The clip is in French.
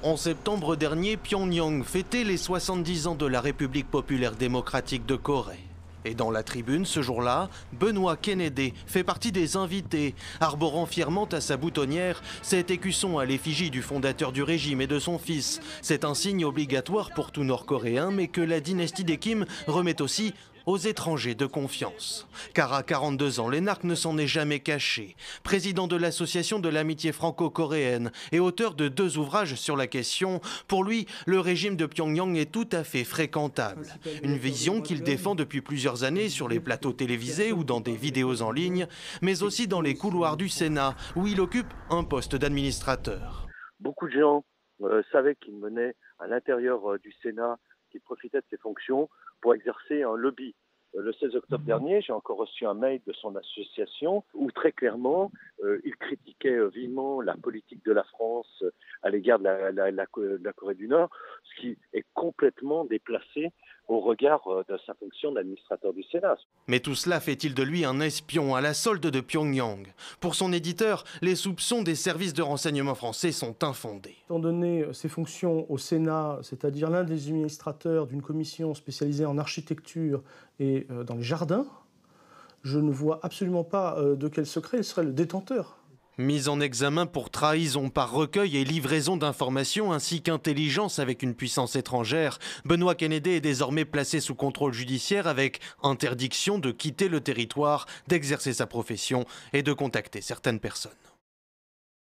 En septembre dernier, Pyongyang fêtait les 70 ans de la République populaire démocratique de Corée. Et dans la tribune, ce jour-là, Benoît Kennedy fait partie des invités, arborant fièrement à sa boutonnière cet écusson à l'effigie du fondateur du régime et de son fils. C'est un signe obligatoire pour tout Nord-Coréen, mais que la dynastie des Kim remet aussi aux étrangers de confiance. Car à 42 ans, l'énarque ne s'en est jamais caché. Président de l'Association de l'amitié franco-coréenne et auteur de 2 ouvrages sur la question, pour lui, le régime de Pyongyang est tout à fait fréquentable. Une vision qu'il défend depuis plusieurs années sur les plateaux télévisés ou dans des vidéos en ligne, mais aussi dans les couloirs du Sénat, où il occupe un poste d'administrateur. Beaucoup de gens savaient qu'il menait à l'intérieur du Sénat, qu'il profitait de ses fonctions pour exercer un lobby. Le 16 octobre dernier, j'ai encore reçu un mail de son association où très clairement, il critiquait vivement la politique de la France à l'égard de la Corée du Nord, ce qui est complètement déplacé au regard de sa fonction d'administrateur du Sénat. Mais tout cela fait-il de lui un espion à la solde de Pyongyang? Pour son éditeur, les soupçons des services de renseignement français sont infondés. Étant donné ses fonctions au Sénat, c'est-à-dire l'un des administrateurs d'une commission spécialisée en architecture et dans les jardins, je ne vois absolument pas de quel secret il serait le détenteur. Mis en examen pour trahison par recueil et livraison d'informations ainsi qu'intelligence avec une puissance étrangère, Benoît Kennedy est désormais placé sous contrôle judiciaire avec interdiction de quitter le territoire, d'exercer sa profession et de contacter certaines personnes.